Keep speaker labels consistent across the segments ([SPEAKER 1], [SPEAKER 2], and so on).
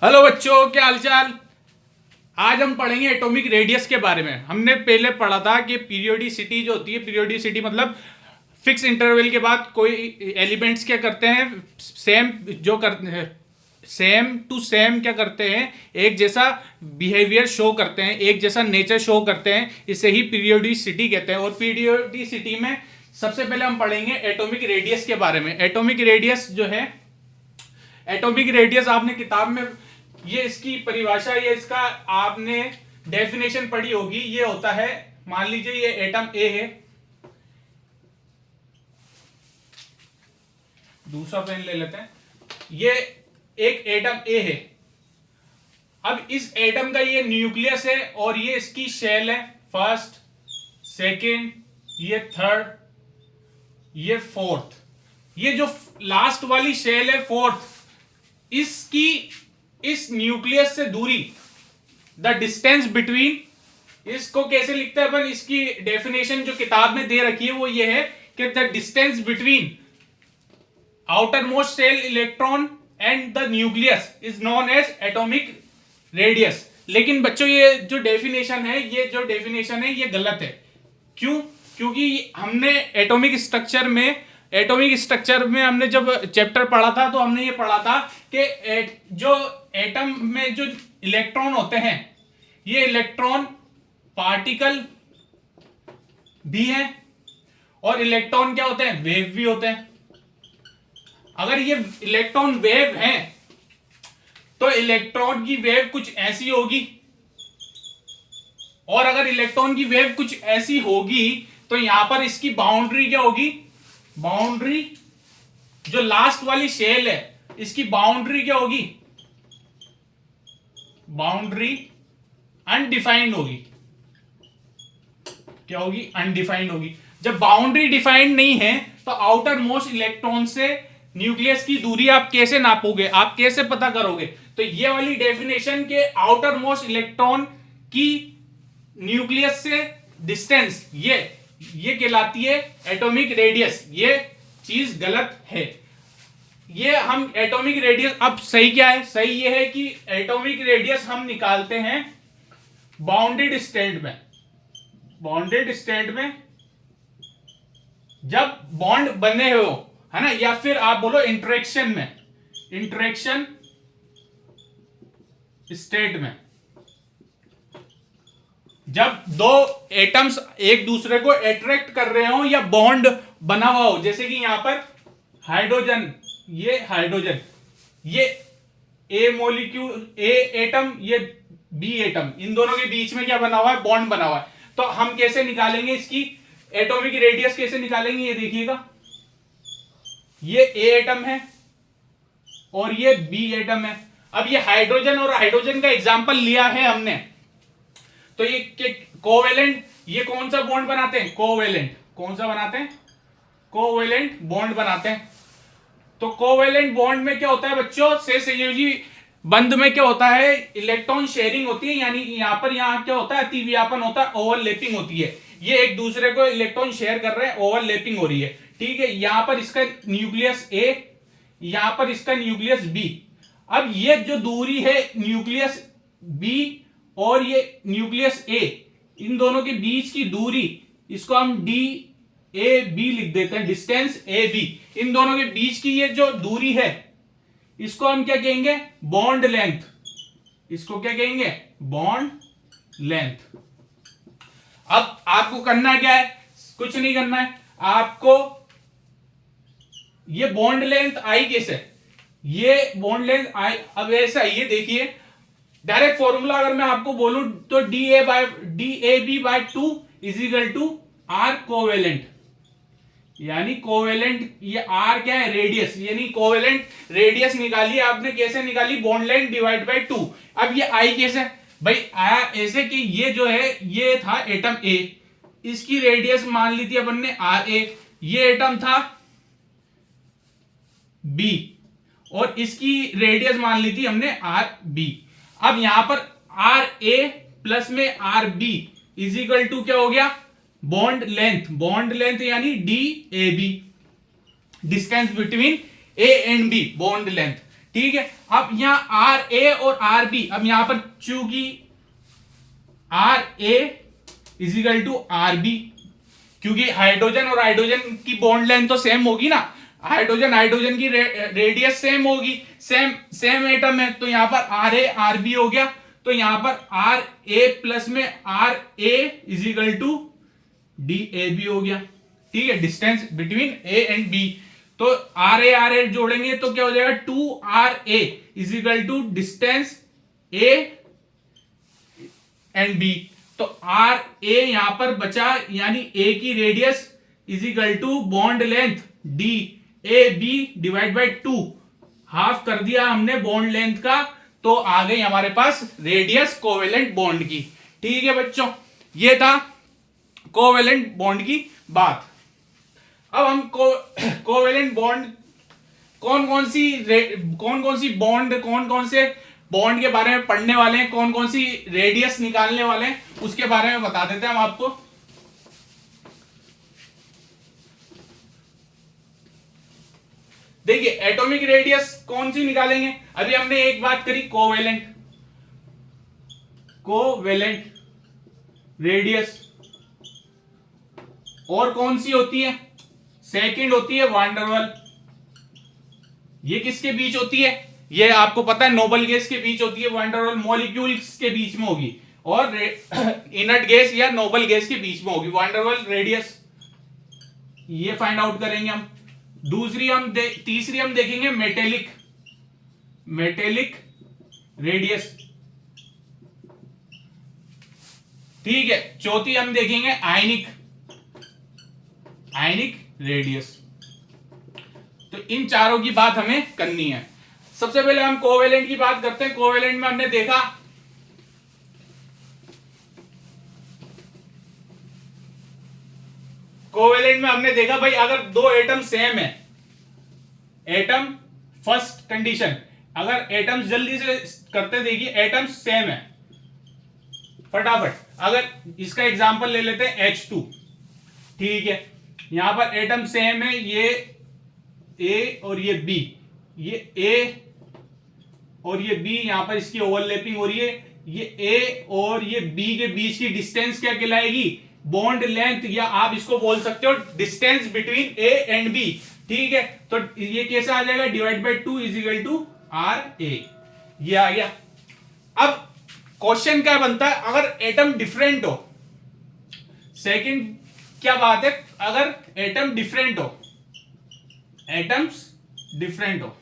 [SPEAKER 1] Hello बच्चों, क्या हालचाल। आज हम पढ़ेंगे एटॉमिक रेडियस के बारे में। हमने पहले पढ़ा था कि पीरियोडिसिटी जो होती है, पीरियोडिसिटी मतलब फिक्स इंटरवल के बाद कोई एलिमेंट्स क्या करते हैं, सेम जो करते हैं, सेम टू सेम क्या करते हैं, एक जैसा बिहेवियर शो करते हैं, एक जैसा नेचर शो करते हैं। इसे ही पीरियोडिसिटी कहते हैं। और पीरियोडिसिटी में सबसे पहले हम पढ़ेंगे एटॉमिक रेडियस के बारे में। एटॉमिक रेडियस जो है, एटॉमिक रेडियस आपने किताब में ये इसकी परिभाषा, ये इसका आपने डेफिनेशन पढ़ी होगी। ये होता है, मान लीजिए ये एटम ए है, दूसरा पेन ले लेते हैं। ये एक एटम ए है। अब इस एटम का ये न्यूक्लियस है और ये इसकी शेल है, फर्स्ट, सेकेंड, ये थर्ड, ये फोर्थ। ये जो लास्ट वाली शेल है, फोर्थ, इसकी इस न्यूक्लियस से दूरी, द डिस्टेंस बिटवीन, इसको कैसे लिखते हैं अपन, इसकी डेफिनेशन जो किताब में दे रखी है वो ये है कि the distance between outermost shell electron and the nucleus is known as atomic radius. लेकिन बच्चों ये जो डेफिनेशन है, ये गलत है। क्यों? क्योंकि हमने एटॉमिक स्ट्रक्चर में हमने जब चैप्टर पढ़ा था तो हमने ये पढ़ा था कि जो एटम में जो इलेक्ट्रॉन होते हैं, ये इलेक्ट्रॉन पार्टिकल भी हैं और इलेक्ट्रॉन क्या होते हैं, वेव भी होते हैं। अगर ये इलेक्ट्रॉन वेव हैं तो इलेक्ट्रॉन की वेव कुछ ऐसी होगी, और अगर इलेक्ट्रॉन की वेव कुछ ऐसी होगी तो यहां पर इसकी बाउंड्री क्या होगी, बाउंड्री जो लास्ट वाली शेल है इसकी बाउंड्री क्या होगी, बाउंड्री अनडिफाइंड होगी। क्या होगी? अनडिफाइंड होगी। जब बाउंड्री डिफाइंड नहीं है तो आउटर मोस्ट इलेक्ट्रॉन से न्यूक्लियस की दूरी आप कैसे नापोगे, आप कैसे पता करोगे? तो ये वाली डेफिनेशन के आउटर मोस्ट इलेक्ट्रॉन की न्यूक्लियस से डिस्टेंस, ये कहलाती है एटॉमिक रेडियस। ये चीज गलत है। ये हम एटॉमिक रेडियस, अब सही क्या है? सही ये है कि एटॉमिक रेडियस हम निकालते हैं बाउंडेड स्टेट में। बाउंडेड स्टेट में जब बॉन्ड बने हो, है ना, या फिर आप बोलो इंटरेक्शन में, इंटरेक्शन स्टेट में, जब दो एटम्स एक दूसरे को अट्रैक्ट कर रहे हो या बॉन्ड बना हुआ हो, जैसे कि यहां पर हाइड्रोजन, ये हाइड्रोजन, ये ए मॉलिक्यूल, ए एटम, ये बी एटम, इन दोनों के बीच में क्या बना हुआ है, बॉन्ड बना हुआ है। तो हम कैसे निकालेंगे इसकी एटॉमिक रेडियस, कैसे निकालेंगे? ये देखिएगा, ये ए एटम है और ये बी एटम है। अब ये हाइड्रोजन और हाइड्रोजन का एग्जांपल लिया है हमने, तो ये कोवेलेंट, ये कौन सा बॉन्ड बनाते हैं? कोवेलेंट। कौन सा बनाते हैं? कोवेलेंट बॉन्ड बनाते हैं। तो कोवेलेंट बॉन्ड में क्या होता है बच्चों, से संयोजी बंध में क्या होता है, इलेक्ट्रॉन शेयरिंग होती है, यानी यहां पर क्या होता है, अतिव्यापन होता है, ओवरलैपिंग होती है। ये एक दूसरे को इलेक्ट्रॉन शेयर कर रहे हैं, ओवरलैपिंग हो रही है, ठीक है। यहां पर इसका न्यूक्लियस ए, यहां पर इसका न्यूक्लियस बी। अब ये जो दूरी है न्यूक्लियस बी और ये न्यूक्लियस ए, इन दोनों के बीच की दूरी, इसको हम डी ए बी लिख देते हैं, डिस्टेंस ए बी। इन दोनों के बीच की ये जो दूरी है इसको हम क्या कहेंगे, बॉन्ड लेंथ। इसको क्या कहेंगे, बॉन्ड लेंथ। अब आपको करना क्या है, कुछ नहीं करना है आपको। ये बॉन्ड लेंथ आई कैसे, ये बॉन्ड लेंथ आई, अब ऐसा ये देखिए, डायरेक्ट फॉर्मूला अगर मैं आपको बोलूं तो D A B by 2 is equal to R covalent, यानी कोवेलेंट, ये आर क्या है, रेडियस, यानी कोवेलेंट रेडियस निकाली आपने। कैसे निकाली? Bond length divide by 2। अब ये आई कैसे भाई आया, ऐसे कि ये जो है, ये था एटम ए, इसकी रेडियस मान ली थी अपन ने आर ए, ये एटम था बी और इसकी रेडियस मान ली थी हमने आर बी। अब यहां पर आर ए प्लस में R B is equal to क्या हो गया, बॉन्ड लेंथ। बॉन्ड लेंथ यानी D A B, distance between A and B, bond length, ठीक है। अब यहां आर ए और आर बी, अब यहां पर चूंकि R A equal to R B, क्योंकि हाइड्रोजन और हाइड्रोजन की बॉन्ड लेंथ तो सेम होगी ना, हाइड्रोजन हाइड्रोजन की रेडियस सेम होगी, सेम सेम एटम है, तो यहां पर आर ए आर बी हो गया। तो यहां पर आर ए प्लस में R A equal to D A B हो गया। ठीक है, distance between A and B. तो आर ए जोड़ेंगे तो क्या हो जाएगा, 2 RA equal to distance A and B. तो आर ए यहां पर बचा, यानी ए की radius equal to bond length D A B divide by 2, half कर दिया हमने बॉन्ड लेंथ का, तो आ गई हमारे पास रेडियस कोवेलेंट बॉन्ड की। ठीक है बच्चों, ये था कोवेलेंट बॉन्ड की बात। अब हम कोवेलेंट बॉन्ड कौन कौन सी बॉन्ड, कौन कौन से बॉन्ड के बारे में पढ़ने वाले हैं, कौन कौन सी रेडियस निकालने वाले हैं, उसके बारे में बता देते हैं हम आपको। देखिए एटॉमिक रेडियस कौन सी निकालेंगे, अभी हमने एक बात करी कोवेलेंट रेडियस, और कौन सी होती है, सेकंड होती है वांडरवाल। ये किसके बीच होती है, ये आपको पता है नोबल गैस के बीच होती है, वांडरवाल मॉलिक्यूल्स के बीच में होगी, और इनर्ट गैस या नोबल गैस के बीच में होगी वांडरवाल रेडियस, ये फाइंड आउट करेंगे हम। तीसरी हम देखेंगे मेटेलिक रेडियस। ठीक है, चौथी हम देखेंगे आयनिक रेडियस। तो इन चारों की बात हमें करनी है। सबसे पहले हम कोवेलेंट की बात करते हैं। कोवेलेंट में हमने देखा भाई, अगर दो एटम सेम है, एटम फर्स्ट कंडीशन, अगर एटम जल्दी से करते, देखिए एटम सेम है फटाफट, अगर इसका एग्जांपल ले लेते हैं H2। ठीक है, यहां पर एटम सेम है, ये A और ये B, ये A और ये B, यहां पर इसकी ओवरलैपिंग हो रही है, ये A और ये B के बीच की डिस्टेंस क्या कहलाएगी, बॉन्ड लेंथ, या आप इसको बोल सकते हो distance between A and B। ठीक है, तो ये कैसे आ जाएगा, divide by 2 equal to RA, ये आ गया। अब क्वेश्चन क्या बनता है, अगर एटम डिफरेंट हो, सेकंड क्या बात है, अगर एटम डिफरेंट हो, एटम्स डिफरेंट हो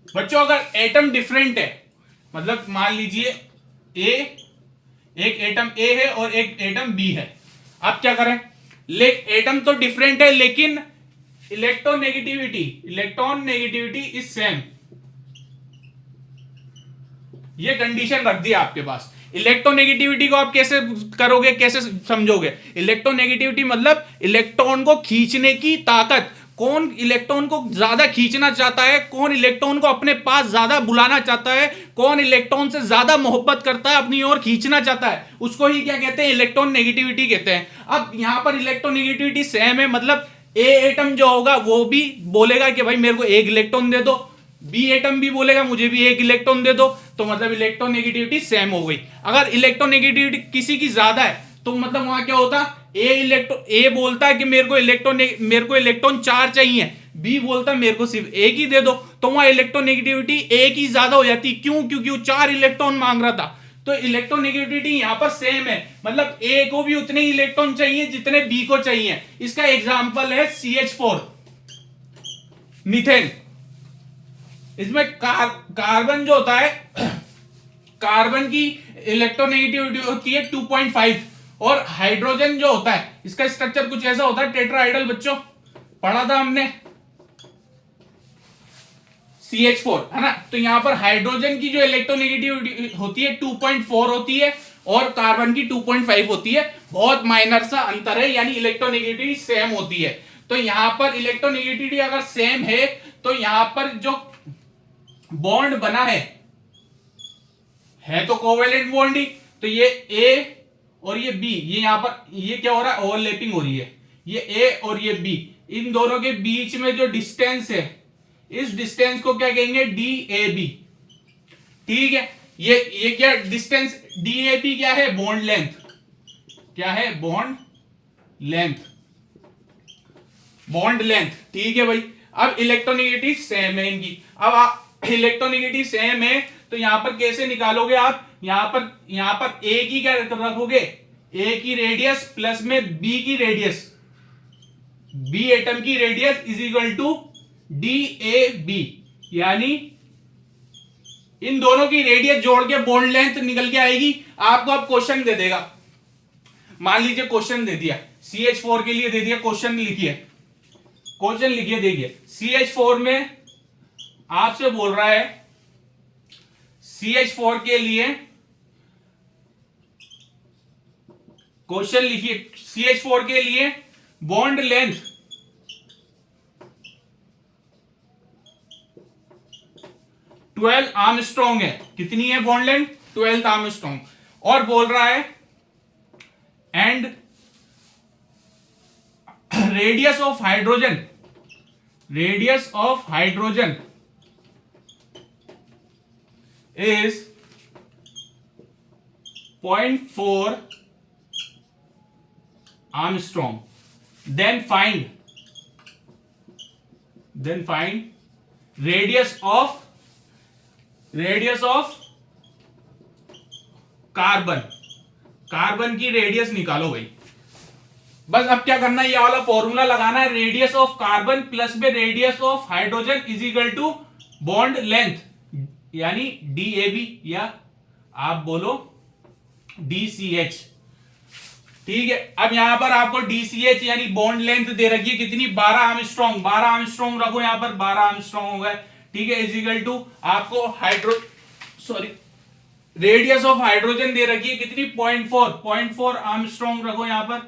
[SPEAKER 1] बच्चों, अगर एटम डिफरेंट है, मतलब मान लीजिए एक एटम A है और एक एटम B है, आप क्या करें, एटम तो डिफरेंट है लेकिन इलेक्ट्रॉन नेगेटिविटी इज सेम, ये कंडीशन रख दिया आपके पास। इलेक्ट्रोनेगेटिविटी को आप कैसे करोगे, कैसे समझोगे, इलेक्ट्रोनेगेटिविटी मतलब इलेक्ट्रॉन को खींचने की ताकत, कौन इलेक्ट्रॉन को ज्यादा खींचना चाहता है, कौन इलेक्ट्रॉन को अपने पास ज्यादा बुलाना चाहता है, कौन इलेक्ट्रॉन से ज्यादा मोहब्बत करता है, अपनी ओर खींचना चाहता है, उसको ही क्या कहते हैं, इलेक्ट्रॉन नेगेटिविटी कहते हैं। अब यहां पर इलेक्ट्रोनेगेटिविटी सेम है, मतलब ए एटम जो होगा वो भी बोलेगा कि भाई मेरे को एक इलेक्ट्रॉन दे दो, बी एटम भी बोलेगा मुझे भी एक इलेक्ट्रॉन दे दो, तो मतलब इलेक्ट्रोनेगेटिविटी सेम हो गई। अगर इलेक्ट्रोनेगेटिविटी किसी की ज्यादा है तो मतलब वहां क्या होता, ए बोलता है कि मेरे को इलेक्ट्रॉन 4 चाहिए, बी बोलता है मेरे को सिर्फ एक ही दे दो, तो वहां इलेक्ट्रोनेगेटिविटी एक ही ज्यादा हो जाती। क्यों? क्योंकि वो 4 इलेक्ट्रॉन मांग रहा था। तो इलेक्ट्रोनेगेटिविटी यहां पर सेम है, मतलब ए को भी उतने ही इलेक्ट्रॉन चाहिए जितने बी को चाहिए। इसका एग्जांपल है CH4 मीथेन। इसमें कार्बन जो होता है, कार्बन की इलेक्ट्रोनेगेटिविटी होती है 2.5, और हाइड्रोजन जो होता है इसका स्ट्रक्चर कुछ ऐसा होता है, टेट्राहाइड्रल, बच्चों पढ़ा था हमने CH4, है ना। तो यहां पर हाइड्रोजन की जो इलेक्ट्रोनेगेटिविटी होती है 2.4 होती है और कार्बन की 2.5 होती है, बहुत माइनर सा अंतर है, यानी इलेक्ट्रोनेगेटिविटी सेम होती है। तो यहां पर इलेक्ट्रोनेगेटिविटी अगर सेम है तो यहां पर जो बॉन्ड बना है तो कोवेलेंट बॉन्ड ही, तो ये A और ये B, ये यहां पर ये क्या हो रहा है, ओवरलैपिंग हो रही है, ये A और ये B, इन दोनों के बीच में जो डिस्टेंस है इस डिस्टेंस को क्या कहेंगे, डी ए बी। ठीक है, ये क्या डिस्टेंस डी ए बी क्या है, बॉन्ड लेंथ, क्या है, बॉन्ड लेंथ, बॉन्ड लेंथ। ठीक है भाई, अब इलेक्ट्रोनेगेटिव सेम है इनकी। अब इलेक्ट्रोनेगेटिव सेम है तो यहां पर कैसे निकालोगे आप, यहां पर ए की क्या रखोगे, ए की रेडियस प्लस में बी की रेडियस, बी एटम की radius is equal to D A B, यानी इन दोनों की रेडियस जोड़ के बॉन्ड लेंथ निकल के आएगी। आपको अब क्वेश्चन दे देगा, मान लीजिए क्वेश्चन दे दिया, CH4 के लिए दे दिया, क्वेश्चन लिखिए, क्वेश्चन लिखिए, देखिए CH4 में आपसे बोल रहा है, CH4 के लिए क्वेश्चन लिखिए, CH4 के लिए बॉन्ड लेंथ 12 आर्मस्ट्रॉन्ग है। कितनी है बॉन्ड लेंथ, 12 आर्मस्ट्रॉन्ग। और बोल रहा है and radius of hydrogen, radius of hydrogen is 0.4 Armstrong. Then find radius of carbon की रेडियस निकालो भाई। बस अब क्या करना है, ये वाला फॉर्मूला लगाना है, रेडियस ऑफ कार्बन प्लस में radius of hydrogen is equal to bond length, यानी DAB, या आप बोलो DCH। ठीक है, अब यहां पर आपको DCH यानी बॉन्ड लेंथ दे रखी है कितनी, 12 आर्मस्ट्रॉन्ग, 12 आर्मस्ट्रॉन्ग रखो यहां पर, 12 आर्मस्ट्रॉन्ग हो गए। ठीक है, इज इक्वल टू आपको रेडियस ऑफ हाइड्रोजन दे रखी है कितनी, 0.4 आर्मस्ट्रॉन्ग रखो यहां पर।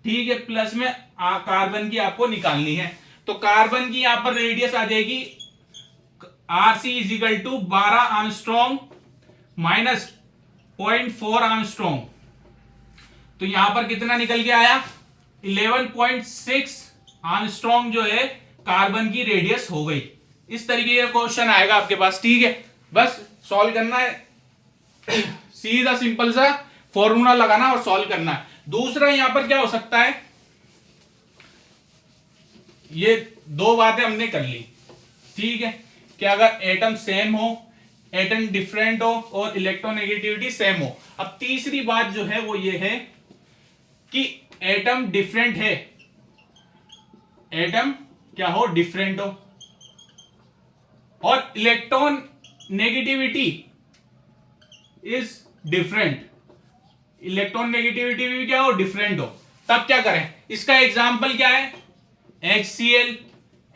[SPEAKER 1] ठीक है, प्लस में कार्बन की आपको निकालनी है, तो कार्बन की यहां पर रेडियस आ जाएगी RC is equal to 12 angstrom minus 0.4 angstrom, तो यहां पर कितना निकल के आया, 11.6 आर्मस्ट्रॉन्ग जो है कार्बन की रेडियस हो गई। इस तरीके का क्वेश्चन आएगा आपके पास। ठीक है, बस सॉल्व करना है, सीधा सिंपल सा फॉर्मूला लगाना और सॉल्व करना है। दूसरा यहां पर क्या हो सकता है, ये दो बातें हमने कर ली। ठीक है, कि अगर एटम सेम हो, एटम डिफरेंट हो और इलेक्ट्रोनेगेटिविटी सेम हो। अब तीसरी बात जो है वो ये है कि एटम डिफरेंट है, एटम क्या हो, डिफरेंट हो, और electron negativity is different, electron negativity भी क्या हो, डिफरेंट हो। तब क्या करें, इसका एग्जाम्पल क्या है, HCl,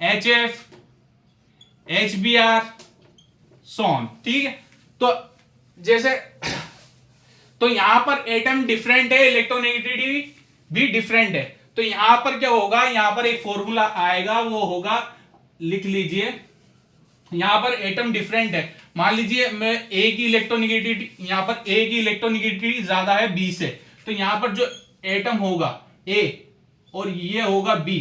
[SPEAKER 1] HF, HBr, सोन। ठीक है, तो जैसे तो यहां पर एटम डिफरेंट है, इलेक्ट्रोनेगेटिविटी भी डिफरेंट है, तो यहां पर क्या होगा, यहां पर एक फॉर्मूला आएगा, वो होगा, लिख लीजिए, यहां पर एटम डिफरेंट है, मान लीजिए मैं ए की इलेक्ट्रोनेगेटिविटी, यहां पर ए की इलेक्ट्रोनेगेटिविटी ज्यादा है बी से, तो यहां पर जो एटम होगा ए और ये होगा बी,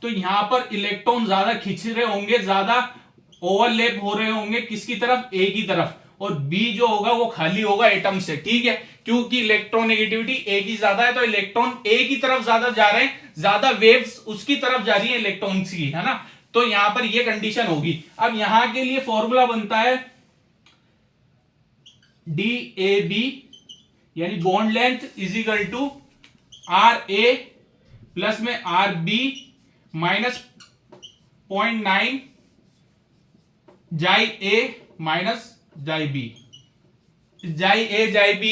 [SPEAKER 1] तो यहां पर इलेक्ट्रॉन ज्यादा खींच रहे होंगे, ज्यादा ओवरलैप हो रहे होंगे किसकी तरफ, ए की तरफ, और बी जो होगा वो खाली होगा एटम से। ठीक है, क्योंकि इलेक्ट्रोनेगेटिविटी ए की ज्यादा है, तो इलेक्ट्रॉन ए की तरफ ज्यादा जा रहे हैं, ज्यादा वेव्स उसकी तरफ जा रही है इलेक्ट्रॉन्स की, है ना, तो यहां पर ये कंडीशन होगी। अब यहां के लिए फॉर्मूला बनता है DAB यानी bond length is equal to RA प्लस में RB माइनस 0.9 जाई A माइनस जाई B। जाई A जाई B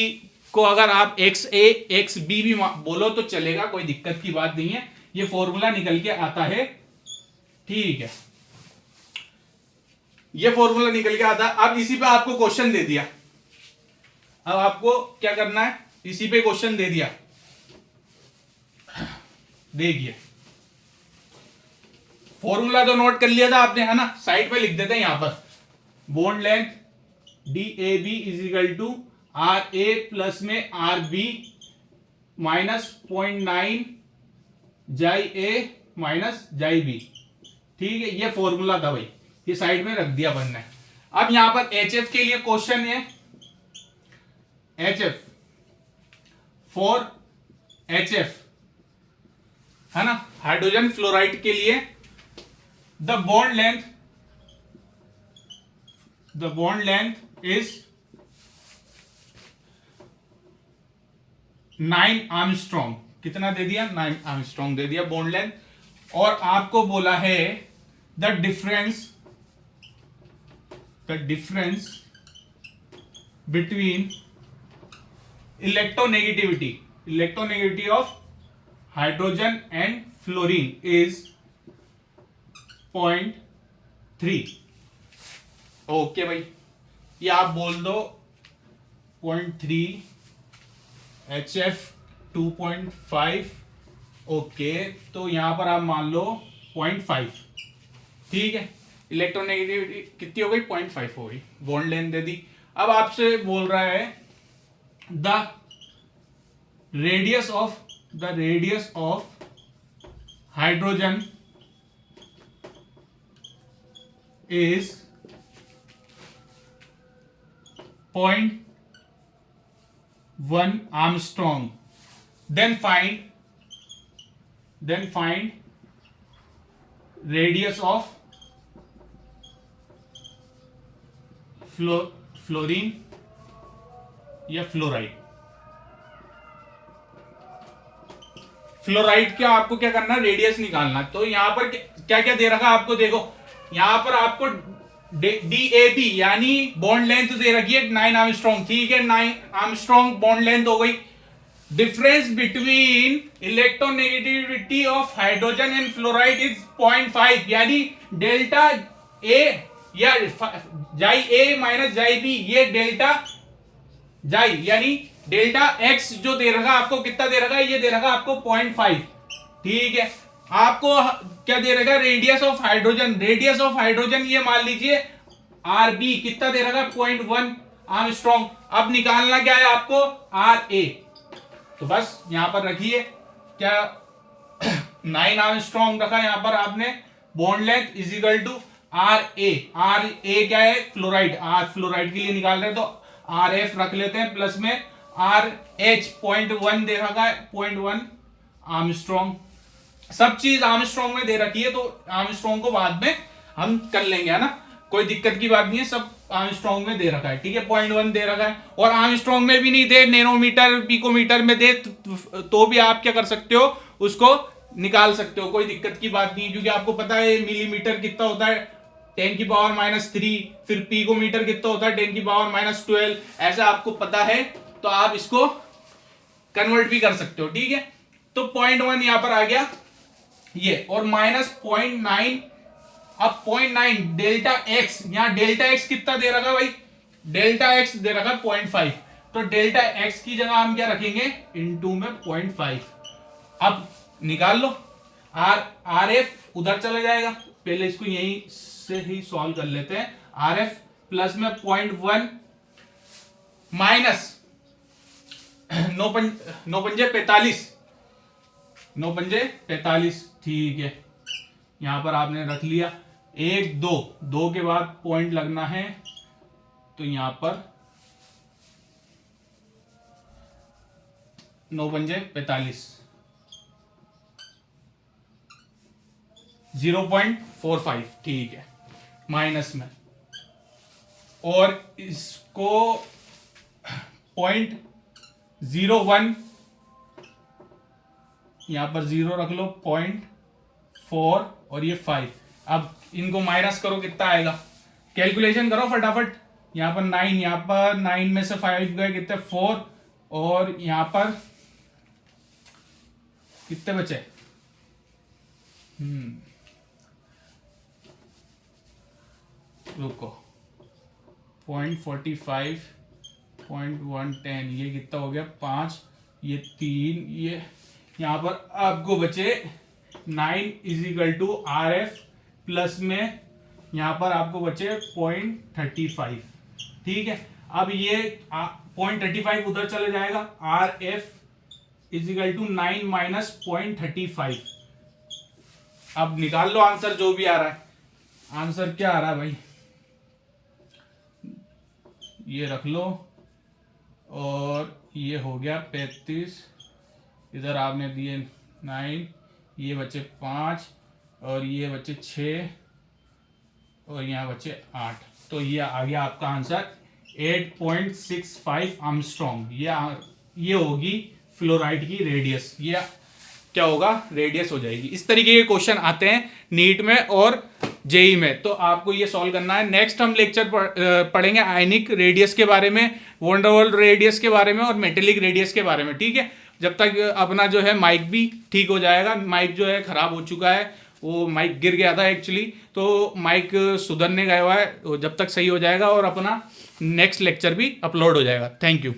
[SPEAKER 1] को अगर आप XA XB भी बोलो तो चलेगा, कोई दिक्कत की बात नहीं है, ये फॉर्मूला निकल के आता है। ठीक है, ये फॉर्मूला निकल के आता है। अब इसी पे आपको क्वेश्चन दे दिया, अब आपको क्या करना है, इसी पे क्वेश्चन दे दिया, देखिए फॉर्मूला तो नोट कर लिया था आपने, है ना, साइड पे लिख देते हैं यहां पर, bond length DAB is equal to RA प्लस में RB माइनस 0.9 जाई A माइनस जाई B। ठीक है, ये फॉर्मूला था भाई, ये साइड में रख दिया अपन ने। अब यहां पर HF के लिए क्वेश्चन है, HF फॉर HF है ना, हाइड्रोजन फ्लोराइड के लिए the bond length is 9 Armstrong. कितना दे दिया? 9 आर्मस्ट्रॉन्ग दे दिया बॉन्ड लेंथ। और आपको बोला है the difference between electronegativity of hydrogen and fluorine is 0.3। Okay भाई, ये आप बोल दो 0.3, HF 2.5। ओके, तो यहां पर आप मान लो 0.5। ठीक है, इलेक्ट्रोनेगेटिविटी कितनी हो गई? 0.5 हो गई, बॉन्ड लेंथ दे दी। अब आपसे बोल रहा है the radius of hydrogen is 0.1 Armstrong. Then find radius of fluorine या फ्लोराइड। फ्लोराइड क्या आपको क्या करना? रेडियस निकालना। तो यहां पर क्या क्या दे रखा आपको? देखो यहां पर आपको DAB यानी बॉन्ड लेंथ दे रखी है 9 आर्मस्ट्रॉन्ग। ठीक है, 9 आर्मस्ट्रॉन्ग बॉन्ड लेंथ हो गई। Difference between electronegativity of hydrogen and fluoride is 0.5 यानी डेल्टा A या जाई A माइनस जाई B, ये डेल्टा जाई यानी डेल्टा X जो दे रखा आपको कितना दे रखा? ये दे रखा आपको 0.5। ठीक है, आपको क्या दे रखा? रेडियस ऑफ हाइड्रोजन ये मान लीजिए RB कितना दे रखा? 0.1 आर्मस्ट्रॉन्ग। अब निकालना क्या है आपको? RA। तो बस यहां पर रखिए क्या 9 आर्मस्ट्रॉन्ग रखा यहां पर आपने, bond length is equal to RA। RA क्या है? फ्लोराइड। फ्लोराइड के लिए निकाल रहे हैं तो RF रख लेते हैं, प्लस में RH 0.1 दे रखा है, 0.1 आर्मस्ट्रॉन्ग। सब चीज आर्मस्ट्रॉन्ग में दे रखी है, तो आर्मस्ट्रॉन्ग को बाद में हम कर लेंगे, है ना, कोई दिक्कत की बात नहीं है। सब आर्मस्ट्रॉन्ग में दे रखा है। ठीक है, 0.1 दे रखा है। और आर्मस्ट्रॉन्ग में भी नहीं दे, नैनोमीटर पिकोमीटर में दे तो भी आप क्या कर सकते हो? उसको निकाल सकते हो, कोई दिक्कत की बात नहीं है। क्योंकि आपको पता है मिलीमीटर कितना होता है? 10⁻³ फिर पिकोमीटर कितना होता है? 10⁻12। ऐसा आपको पता है तो आप इसको कन्वर्ट भी कर सकते हो। ठीक है, तो 0.1 यहां पर आ गया ये, और माइनस 0.9। अब 0.9 डेल्टा एक्स, यहां डेल्टा एक्स कितना दे रखा भाई? डेल्टा एक्स दे रखा 0.5। तो डेल्टा एक्स की जगह हम क्या रखेंगे? इनटू में 0.5। अब निकाल लो। RF उधर चला जाएगा, पहले इसको यहीं से ही सॉल्व कर लेते हैं। RF प्लस में 0.1 माइनस 9 पंजे 45। ठीक है, यहां पर आपने रख लिया 1 2 के बाद पॉइंट लगना है, तो यहां पर 9 पंजे 45, 0.45। ठीक है, माइनस में, और इसको 0.01 यहां पर 0 रख लो, 0.4 और ये 5। अब इनको माइनस करो, कितना आएगा? कैलकुलेशन करो फटाफट। यहां पर 9, यहां पर 9 में से 5 गए, कितने? 4। और यहां पर कितने बचे? रुको, 0.45, 0.110, ये कितना हो गया? 5, ये 3, ये यहां पर आपको बचे 9 इज इक्वल टू RF प्लस में यहां पर आपको बचे 0.35। ठीक है, अब ये 0.35 उधर चले जाएगा। RF is equal to 9 minus 0.35। अब निकाल लो आंसर जो भी आ रहा है। आंसर क्या आ रहा है भाई, ये रख लो, और ये हो गया 35, इधर आपने दिए 9, ये बचे 5, और ये बचे 6, और यहाँ बचे 8। तो ये आ गया आपका आंसर 8.65 आर्मस्ट्रॉन्ग। ये होगी फ्लोराइड की रेडियस, ये क्या होगा, रेडियस हो जाएगी। इस तरीके के क्वेश्चन आते हैं नीट में और जेई में, तो आपको ये सॉल्व करना है। नेक्स्ट हम लेक्चर पढ़ेंगे आयनिक रेडियस के बारे में, वंडरवर्ल्ड रेडियस के बारे में, और मेटेलिक रेडियस के बारे में, ठीक है। जब तक अपना जो है माइक भी ठीक हो जाएगा, माइक जो है खराब हो चुका है, वो माइक गिर गया था एक्चुअली, तो माइक सुधरने गया हुआ है, जब तक सही हो जाएगा और अपना नेक्स्ट लेक्चर भी अपलोड हो जाएगा। Thank you.